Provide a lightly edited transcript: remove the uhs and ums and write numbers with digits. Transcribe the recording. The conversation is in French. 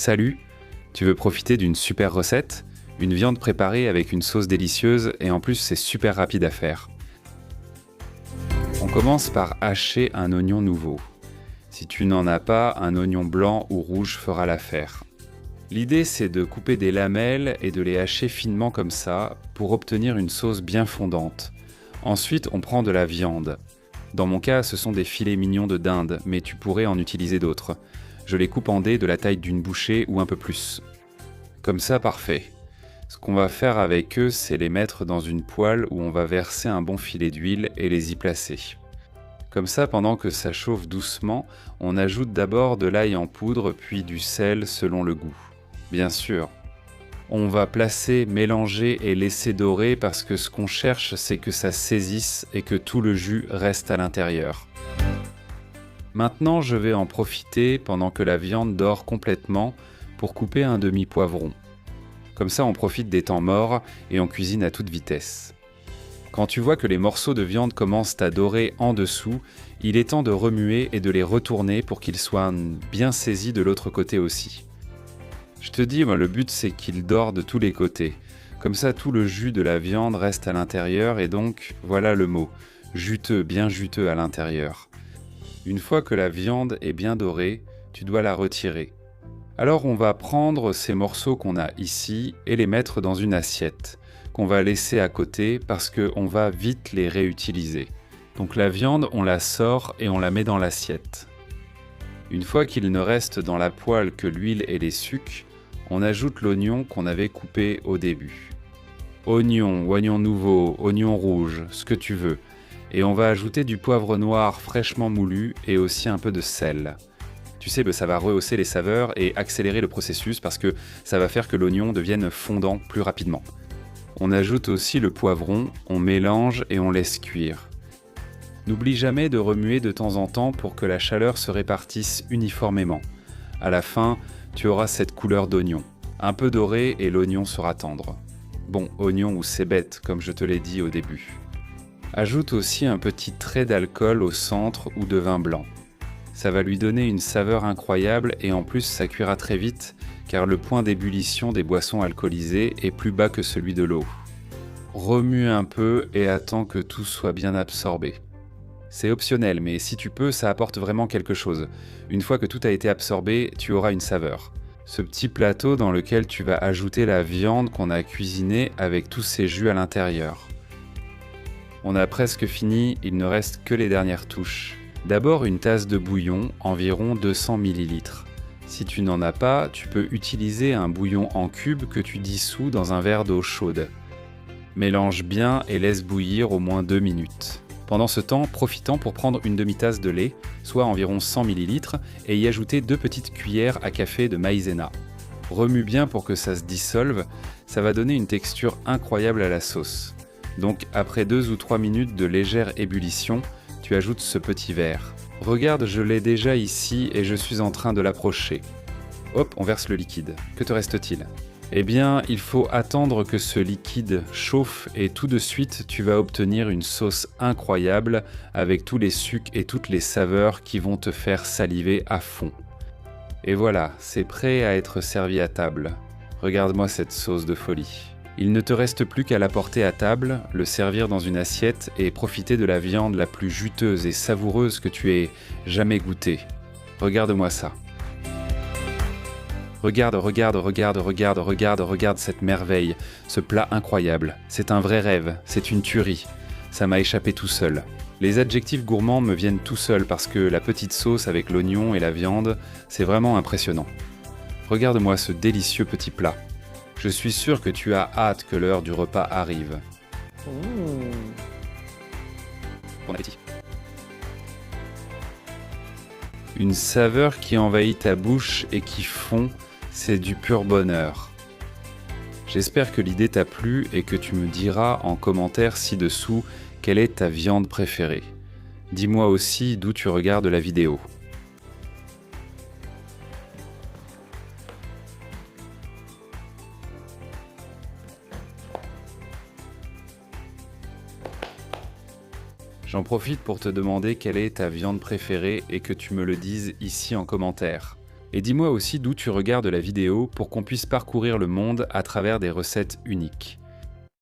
Salut, tu veux profiter d'une super recette? Une viande préparée avec une sauce délicieuse et en plus c'est super rapide à faire. On commence par hacher un oignon nouveau. Si tu n'en as pas, un oignon blanc ou rouge fera l'affaire. L'idée c'est de couper des lamelles et de les hacher finement comme ça pour obtenir une sauce bien fondante. Ensuite on prend de la viande. Dans mon cas ce sont des filets mignons de dinde, mais tu pourrais en utiliser d'autres. Je les coupe en dés de la taille d'une bouchée ou un peu plus. Comme ça, parfait. Ce qu'on va faire avec eux, c'est les mettre dans une poêle où on va verser un bon filet d'huile et les y placer. Comme ça, pendant que ça chauffe doucement, on ajoute d'abord de l'ail en poudre, puis du sel selon le goût. Bien sûr. On va placer, mélanger et laisser dorer parce que ce qu'on cherche, c'est que ça saisisse et que tout le jus reste à l'intérieur. Maintenant, je vais en profiter pendant que la viande dort complètement pour couper un demi-poivron. Comme ça, on profite des temps morts et on cuisine à toute vitesse. Quand tu vois que les morceaux de viande commencent à dorer en dessous, il est temps de remuer et de les retourner pour qu'ils soient bien saisis de l'autre côté aussi. Je te dis, le but c'est qu'ils dorent de tous les côtés. Comme ça, tout le jus de la viande reste à l'intérieur et donc, voilà le mot, juteux, bien juteux à l'intérieur. Une fois que la viande est bien dorée, tu dois la retirer. Alors on va prendre ces morceaux qu'on a ici et les mettre dans une assiette, qu'on va laisser à côté parce qu'on va vite les réutiliser. Donc la viande, on la sort et on la met dans l'assiette. Une fois qu'il ne reste dans la poêle que l'huile et les sucs, on ajoute l'oignon qu'on avait coupé au début. Oignon, oignon nouveau, oignon rouge, ce que tu veux. Et on va ajouter du poivre noir fraîchement moulu et aussi un peu de sel. Tu sais, ça va rehausser les saveurs et accélérer le processus parce que ça va faire que l'oignon devienne fondant plus rapidement. On ajoute aussi le poivron, on mélange et on laisse cuire. N'oublie jamais de remuer de temps en temps pour que la chaleur se répartisse uniformément. À la fin, tu auras cette couleur d'oignon. Un peu doré et l'oignon sera tendre. Bon, oignon ou cébette, comme je te l'ai dit au début. Ajoute aussi un petit trait d'alcool au centre ou de vin blanc. Ça va lui donner une saveur incroyable et en plus ça cuira très vite car le point d'ébullition des boissons alcoolisées est plus bas que celui de l'eau. Remue un peu et attends que tout soit bien absorbé. C'est optionnel mais si tu peux ça apporte vraiment quelque chose. Une fois que tout a été absorbé, tu auras une saveur. Ce petit plateau dans lequel tu vas ajouter la viande qu'on a cuisinée avec tous ces jus à l'intérieur. On a presque fini, il ne reste que les dernières touches. D'abord une tasse de bouillon, environ 200 ml. Si tu n'en as pas, tu peux utiliser un bouillon en cubes que tu dissous dans un verre d'eau chaude. Mélange bien et laisse bouillir au moins 2 minutes. Pendant ce temps, profite-en pour prendre une demi-tasse de lait, soit environ 100 ml, et y ajouter 2 petites cuillères à café de maïzena. Remue bien pour que ça se dissolve, ça va donner une texture incroyable à la sauce. Donc après 2 ou 3 minutes de légère ébullition, tu ajoutes ce petit verre. Regarde, je l'ai déjà ici et je suis en train de l'approcher. Hop, on verse le liquide. Que te reste-t-il? Eh bien, il faut attendre que ce liquide chauffe et tout de suite, tu vas obtenir une sauce incroyable avec tous les sucs et toutes les saveurs qui vont te faire saliver à fond. Et voilà, c'est prêt à être servi à table. Regarde-moi cette sauce de folie. Il ne te reste plus qu'à l'apporter à table, le servir dans une assiette et profiter de la viande la plus juteuse et savoureuse que tu aies jamais goûtée. Regarde-moi ça. Regarde cette merveille, ce plat incroyable. C'est un vrai rêve, c'est une tuerie. Ça m'a échappé tout seul. Les adjectifs gourmands me viennent tout seuls parce que la petite sauce avec l'oignon et la viande, c'est vraiment impressionnant. Regarde-moi ce délicieux petit plat. Je suis sûr que tu as hâte que l'heure du repas arrive. Bon appétit. Une saveur qui envahit ta bouche et qui fond, c'est du pur bonheur. J'espère que l'idée t'a plu et que tu me diras en commentaire ci-dessous quelle est ta viande préférée. Dis-moi aussi d'où tu regardes la vidéo. J'en profite pour te demander quelle est ta viande préférée et que tu me le dises ici en commentaire. Et dis-moi aussi d'où tu regardes la vidéo pour qu'on puisse parcourir le monde à travers des recettes uniques.